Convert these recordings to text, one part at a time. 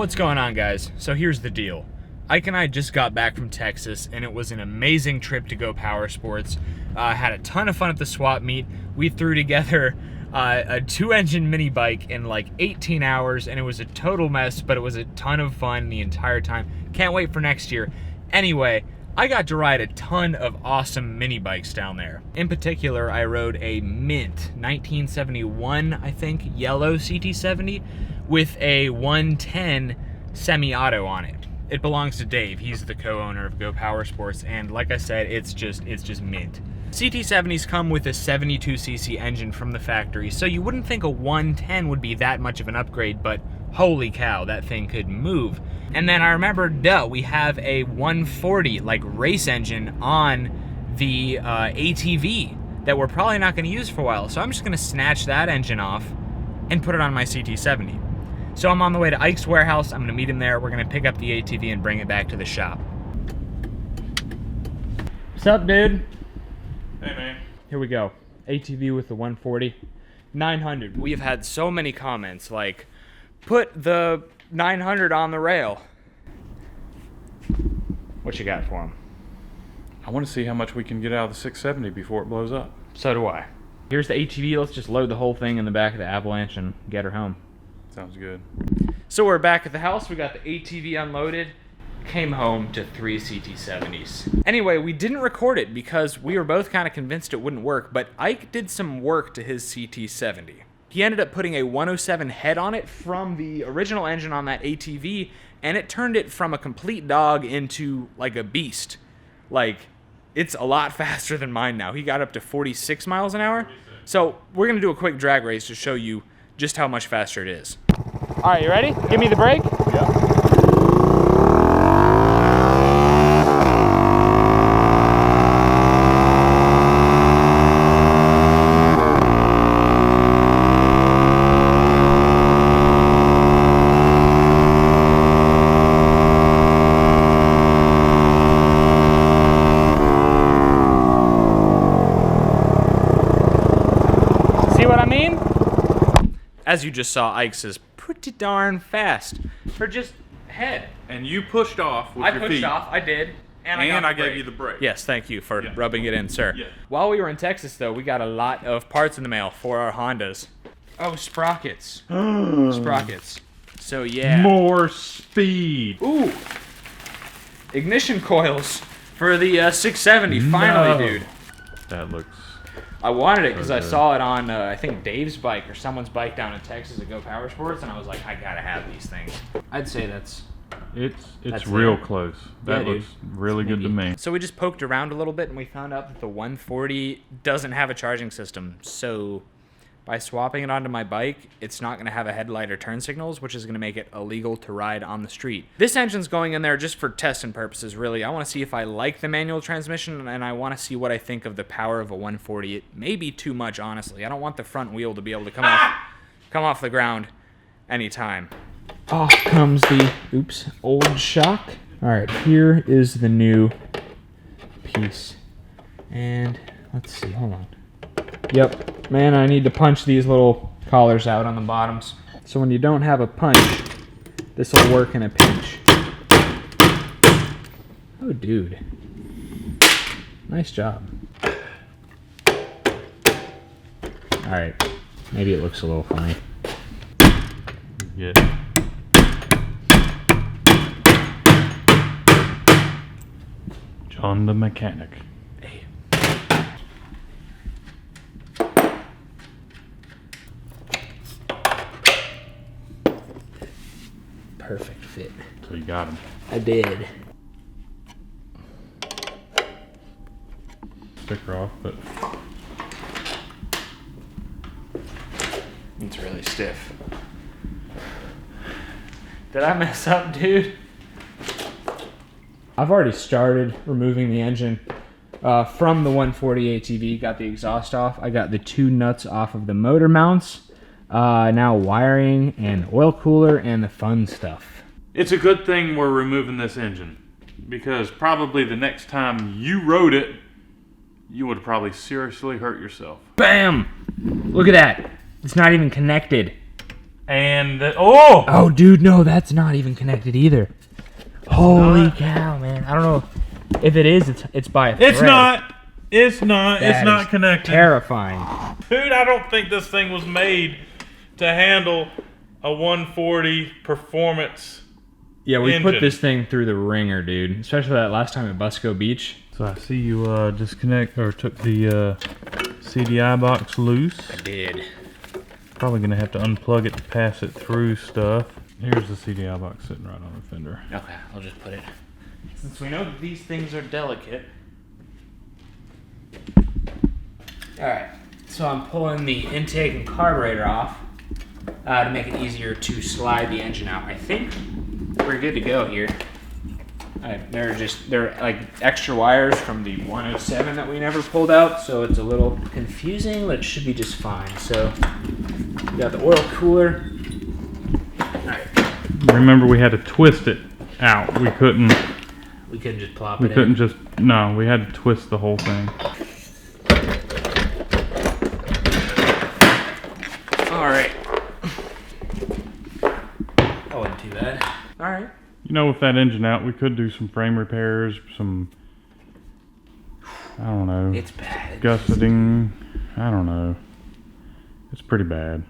What's going on, guys? So here's the deal. Ike and I just got back from Texas, and it was an amazing trip to go power sports. Had a ton of fun at the swap meet. We threw together a 2-engine mini bike in like 18 hours, and it was a total mess, but it was a ton of fun the entire time. Can't wait for next year. Anyway, I got to ride a ton of awesome mini bikes down there. In particular, I rode a mint 1971, I think, yellow CT70 with a 110 semi-auto on it. It belongs to Dave. He's the co-owner of Go Power Sports, and like I said, it's just mint. CT70s come with a 72cc engine from the factory, so you wouldn't think a 110 would be that much of an upgrade, but holy cow, that thing could move. And then I remembered, we have a 140 like race engine on the ATV that we're probably not going to use for a while, so I'm just going to snatch that engine off and put it on my CT70. So I'm on the way to Ike's warehouse. I'm going to meet him there. We're going to pick up the ATV and bring it back to the shop. What's up, dude? Hey, man. Here we go. ATV with the 140. 900. We have had so many comments like, put the 900 on the rail. What you got for him? I want to see how much we can get out of the 670 before it blows up. So do I. Here's the ATV. Let's just load the whole thing in the back of the Avalanche and get her home. Sounds good. So we're back at the house. We got the ATV unloaded. Came home to 3 CT70s. Anyway, we didn't record it because we were both kind of convinced it wouldn't work, but Ike did some work to his CT70. He ended up putting a 107 head on it from the original engine on that ATV, and it turned it from a complete dog into like a beast. Like, it's a lot faster than mine now. He got up to 46 miles an hour. 46. So we're gonna do a quick drag race to show you just how much faster it is. All right, you ready? Give me the brake. Yeah. See what I mean? As you just saw, Ike's is pretty darn fast for just head. And you pushed off with your feet. I pushed off, I did. And I gave you the brake. Yes, thank you for rubbing it in, sir. Yeah. While we were in Texas, though, we got a lot of parts in the mail for our Hondas. Oh, sprockets. Sprockets. So, yeah. More speed. Ooh. Ignition coils for the 670, finally, dude. That looks... I wanted it because I saw it on, I think, Dave's bike or someone's bike down in Texas at Go Power Sports, and I was like, I gotta have these things. I'd say that's real close. That yeah, looks really good to me. So we just poked around a little bit, and we found out that the 140 doesn't have a charging system. So by swapping it onto my bike, it's not going to have a headlight or turn signals, which is going to make it illegal to ride on the street. This engine's going in there just for testing purposes, really. I want to see if I like the manual transmission, and I want to see what I think of the power of a 140. It may be too much, honestly. I don't want the front wheel to be able to come off the ground anytime. Off comes the, old shock. All right, here is the new piece. And let's see, hold on. Yep, man, I need to punch these little collars out on the bottoms. So when you don't have a punch, this will work in a pinch. Oh, dude. Nice job. All right, maybe it looks a little funny. Yeah. John the mechanic. Perfect fit. So you got him. I did. Sticker off, but it's really stiff. Did I mess up, dude? I've already started removing the engine from the 140 ATV. Got the exhaust off. I got the 2 nuts off of the motor mounts. Now wiring and oil cooler and the fun stuff. it's a good thing we're removing this engine, because probably the next time you rode it, you would probably seriously hurt yourself. Bam! Look at that. It's not even connected. And oh! Oh, dude, no, that's not even connected either. Holy cow, man. I don't know if it is. It's by a thread. It's not. It's not. That it's not is connected. Terrifying. Dude, I don't think this thing was made to handle a 140 performance. Yeah, we engine. put this thing through the ringer, dude. Especially that last time at Busco Beach. So I see you disconnect or took the CDI box loose. I did. Probably gonna have to unplug it to pass it through stuff. Here's the CDI box sitting right on the fender. Okay, I'll just put it. Since we know that these things are delicate. Alright, so I'm pulling the intake and carburetor off to make it easier to slide the engine out. I think we're good to go here. They're like extra wires from the 107 that we never pulled out, so it's a little confusing, but it should be just fine. So, we got the oil cooler. Alright. Remember, we had to twist it out. We couldn't just plop it in. We couldn't just, no, we had to twist the whole thing. Alright. That wasn't too bad. Alright. You know, with that engine out, we could do some frame repairs, some, I don't know. It's bad. Gusseting, I don't know. It's pretty bad.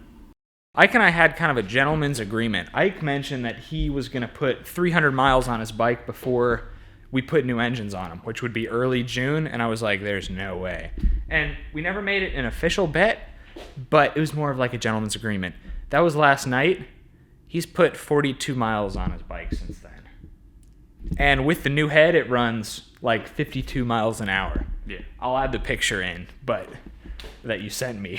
Ike and I had kind of a gentleman's agreement. Ike mentioned that he was going to put 300 miles on his bike before we put new engines on him, which would be early June, and I was like, there's no way. And we never made it an official bet, but it was more of like a gentleman's agreement. That was last night. He's put 42 miles on his bike since then. And with the new head, it runs like 52 miles an hour. Yeah. I'll add the picture in, but that you sent me.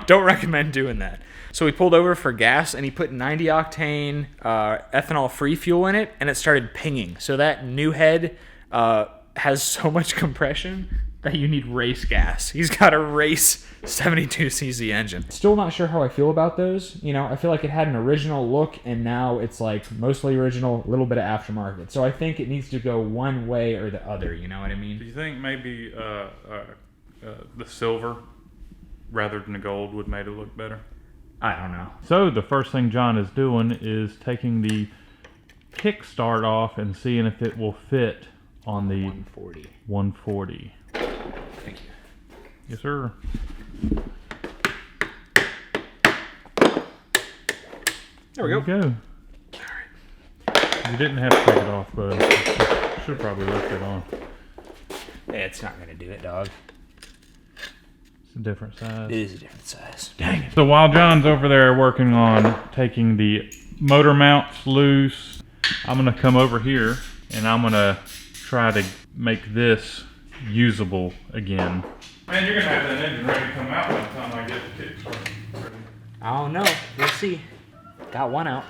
Don't recommend doing that. So we pulled over for gas, and he put 90 octane ethanol-free fuel in it, and it started pinging. So that new head has so much compression that you need race gas. He's got a race 72cc engine. Still not sure how I feel about those. You know, I feel like it had an original look, and now it's like mostly original, a little bit of aftermarket. So I think it needs to go one way or the other. You know what I mean? Do you think maybe the silver rather than the gold would make it look better? I don't know. So the first thing John is doing is taking the Kickstart off and seeing if it will fit on the 140. 140. Thank you. Yes, sir. There we go. There you go. You didn't have to take it off, but should probably left it on. Yeah, it's not going to do it, dog. It's a different size. It is a different size. Dang it. So while John's over there working on taking the motor mounts loose, I'm going to come over here and I'm going to try to make this usable again. Man, you're going to have that engine ready to come out by the time I get the Kickstart ready. I don't know. We'll see. Got one out.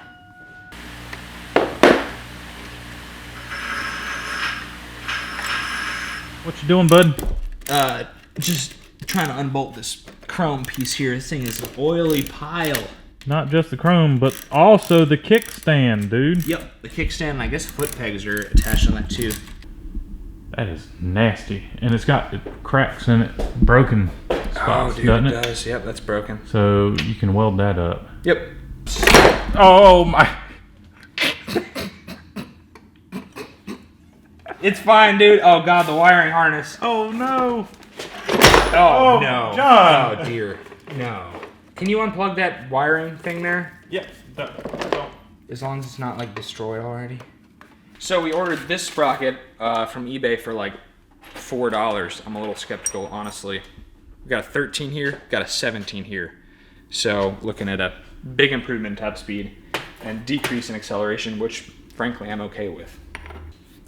What you doing, bud? Just trying to unbolt this chrome piece here. This thing is an oily pile. Not just the chrome, but also the kickstand, dude. Yep, the kickstand, and I guess foot pegs are attached on that too. That is nasty. And it's got cracks in it, broken spots, doesn't it? Does. Yep, that's broken. So you can weld that up. Yep. Oh my. It's fine, dude. Oh, God, the wiring harness. Oh no. Oh, no. John. Oh, dear. No. Can you unplug that wiring thing there? Yep. As long as it's not, like, destroyed already. So we ordered this sprocket from eBay for, like, $4. I'm a little skeptical, honestly. We got a 13 here, got a 17 here. So looking at a big improvement in top speed and decrease in acceleration, which, frankly, I'm okay with.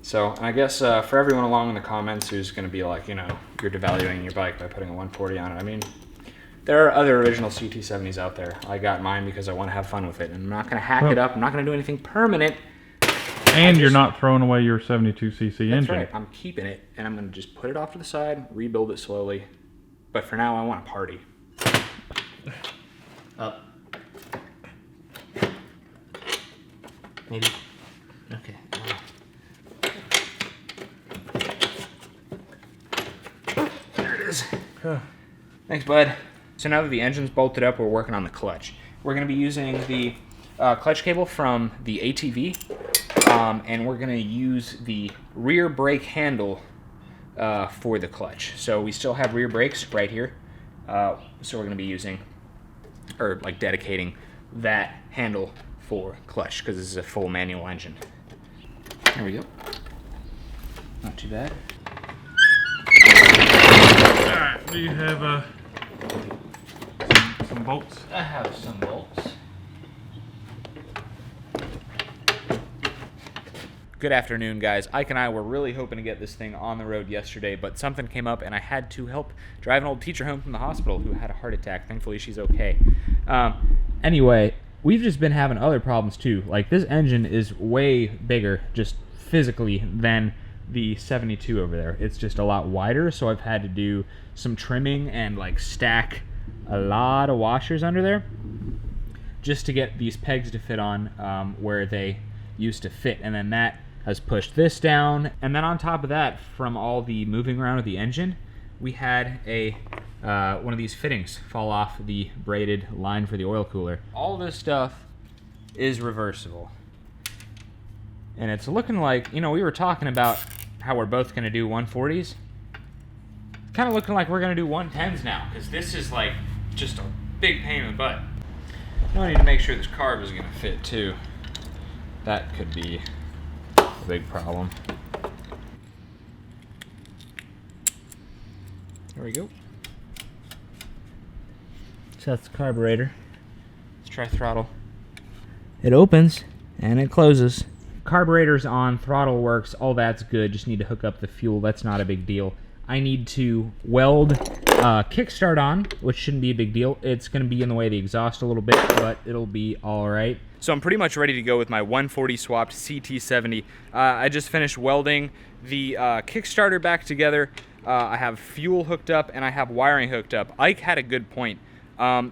So I guess for everyone along in the comments who's going to be like, you know, you're devaluing your bike by putting a 140 on it. I mean, there are other original CT70s out there. I got mine because I want to have fun with it. And I'm not going to hack it up. I'm not going to do anything permanent. And you're not throwing away your 72cc engine. That's right. I'm keeping it, and I'm going to just put it off to the side, rebuild it slowly. But for now, I want to party. Up. Maybe. Okay. There it is. Thanks, bud. So now that the engine's bolted up, we're working on the clutch. we're going to be using the clutch cable from the ATV, and we're going to use the rear brake handle for the clutch. So we still have rear brakes right here. So we're going to be using, or like dedicating, that handle for clutch because this is a full manual engine. There we go. Not too bad. Alright, do you have some bolts? I have some bolts. Good afternoon, guys. Ike and I were really hoping to get this thing on the road yesterday, but something came up and I had to help drive an old teacher home from the hospital who had a heart attack. Thankfully, she's okay. Anyway, we've just been having other problems too. Like, this engine is way bigger, just physically, than the 72 over there. It's just a lot wider, so I've had to do some trimming and like stack a lot of washers under there just to get these pegs to fit on where they used to fit, and then that has pushed this down. And then on top of that, from all the moving around of the engine, we had a one of these fittings fall off the braided line for the oil cooler. All this stuff is reversible, and it's looking like, you know, we were talking about how we're both going to do 140s. Kind of looking like we're going to do 110s now, because this is like just a big pain in the butt. I need to make sure this carb is going to fit too. That could be a big problem. There we go. So that's the carburetor. Let's try throttle. It opens and it closes. Carburetor's on, throttle works, all that's good. Just need to hook up the fuel. That's not a big deal. I need to weld Kickstart on, which shouldn't be a big deal. It's going to be in the way of the exhaust a little bit, but it'll be all right. So I'm pretty much ready to go with my 140 swapped CT70. I just finished welding the Kickstarter back together. I have fuel hooked up and I have wiring hooked up. Ike had a good point. I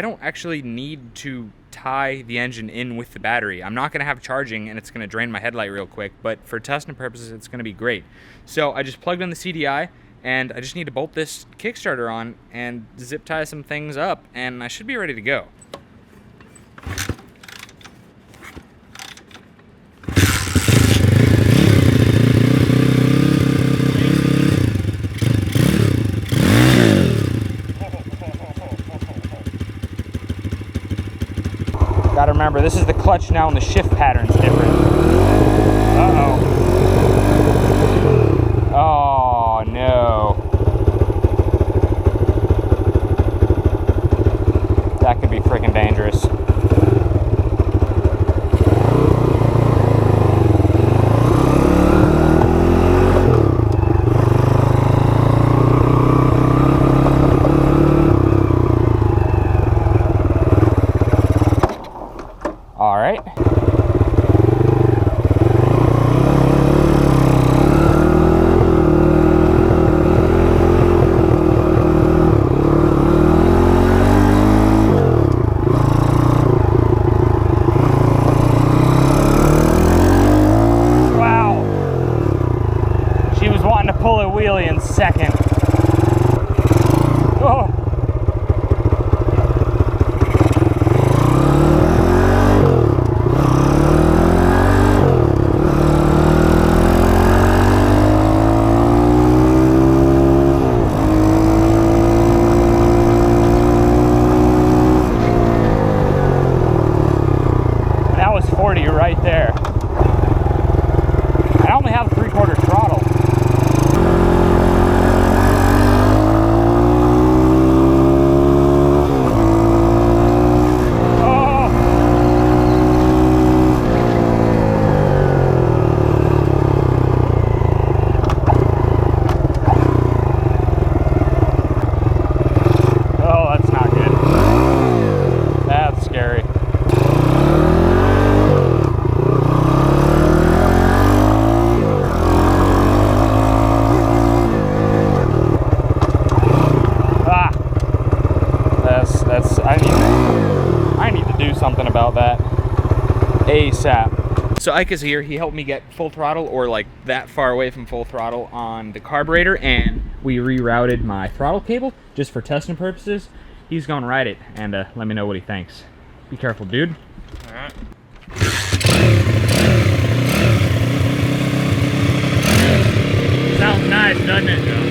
don't actually need to tie the engine in with the battery. I'm not going to have charging and it's going to drain my headlight real quick, but for testing purposes it's going to be great. So I just plugged in the CDI and I just need to bolt this Kickstarter on and zip tie some things up and I should be ready to go. Gotta remember, this is the clutch now and the shift pattern's different. Uh-oh. Oh, no. That could be freaking dangerous. All right. Wow. She was wanting to pull a wheelie in second. Oh. Right there. I only have 3/4 throttle. Oh, that's not good. That's scary. I need to do something about that ASAP. So Ike is here. He helped me get full throttle, or like that far away from full throttle on the carburetor, and we rerouted my throttle cable just for testing purposes. he's going to ride it and let me know what he thinks. Be careful, dude. All right. Sounds nice, doesn't it, Joe?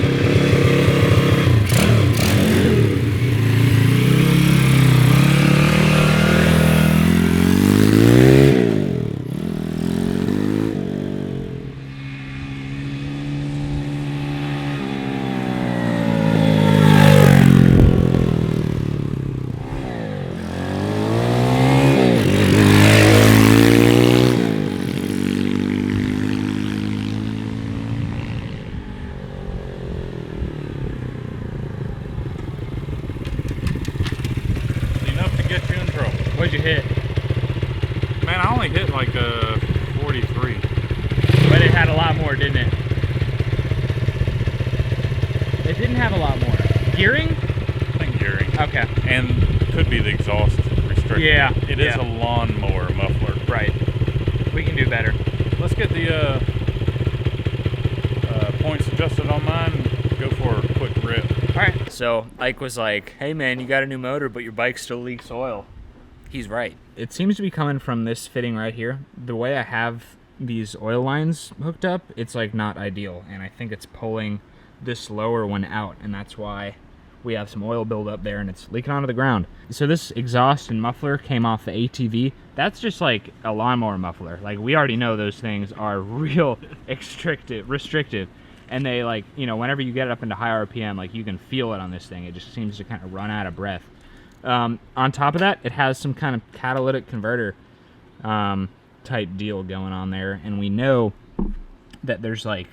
What'd you hit? Man, I only hit like 43. But it had a lot more, didn't it? It didn't have a lot more. Gearing? I think gearing. Okay. And could be the exhaust restriction. Yeah. It is a lawnmower muffler. Right. We can do better. Let's get the points adjusted on mine and go for a quick rip. All right. So Ike was like, hey man, you got a new motor, but your bike still leaks oil. He's right. It seems to be coming from this fitting right here. The way I have these oil lines hooked up, it's like not ideal. And I think it's pulling this lower one out. And that's why we have some oil buildup there and it's leaking onto the ground. So this exhaust and muffler came off the ATV. That's just like a lawnmower muffler. Like we already know those things are real restrictive. And they like, you know, whenever you get it up into high RPM, like you can feel it on this thing. It just seems to kind of run out of breath. On top of that, it has some kind of catalytic converter type deal going on there, and we know that there's like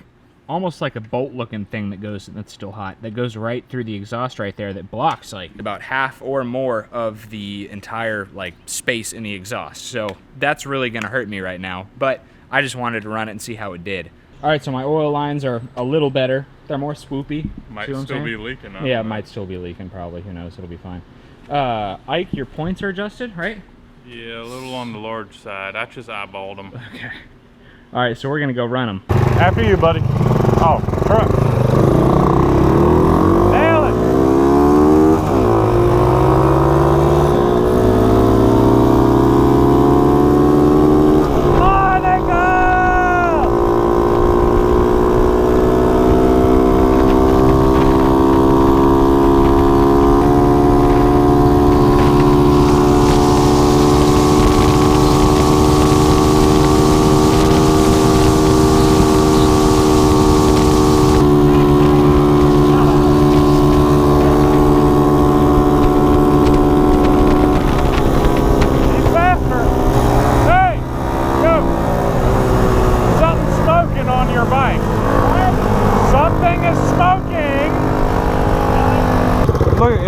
almost like a bolt looking thing that goes, that's still hot, that goes right through the exhaust right there that blocks like about half or more of the entire like space in the exhaust. So that's really gonna hurt me right now, but I just wanted to run it and see how it did. All right, so my oil lines are a little better. They're more swoopy. Might still be leaking. Yeah, it might still be leaking probably. Who knows? It'll be fine. Ike, your points are adjusted, right? Yeah, a little on the large side. I just eyeballed them. Okay. All right, so we're gonna go run them. After you, buddy. Oh, truck. Nail it. On they go!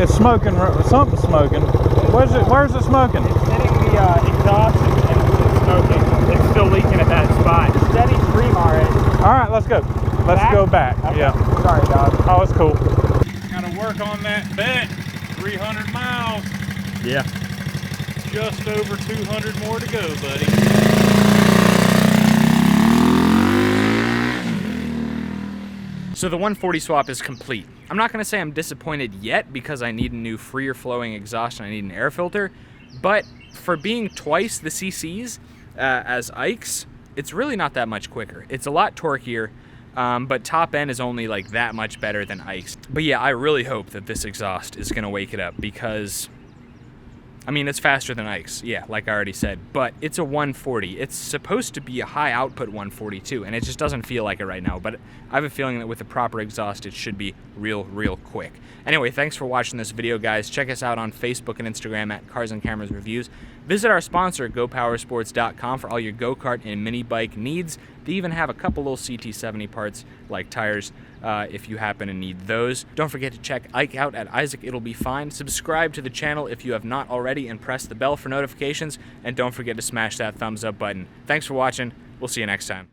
It's smoking. Something's smoking. Where's it smoking? It's hitting the exhaust and it's smoking. It's still leaking at that spot. Steady stream already. All right, let's go. Let's go back. Okay. Yeah. Sorry, dog. Oh, it's cool. Gotta work on that bet. 300 miles. Yeah. Just over 200 more to go, buddy. So the 140 swap is complete. I'm not gonna say I'm disappointed yet because I need a new freer flowing exhaust and I need an air filter, but for being twice the CCs as Ike's, it's really not that much quicker. It's a lot torquier, but top end is only like that much better than Ike's. But yeah, I really hope that this exhaust is gonna wake it up because, I mean, it's faster than Ike's, yeah, like I already said, but it's a 140. It's supposed to be a high output 140 too, and it just doesn't feel like it right now, but I have a feeling that with the proper exhaust, it should be real quick. Anyway, thanks for watching this video, guys. Check us out on Facebook and Instagram at Cars and Cameras Reviews. Visit our sponsor, GoPowersports.com, for all your go-kart and mini bike needs. They even have a couple little CT70 parts like tires if you happen to need those. Don't forget to check Ike out at Isaac It'll Be Fine. Subscribe to the channel if you have not already and press the bell for notifications. And don't forget to smash that thumbs up button. Thanks for watching. We'll see you next time.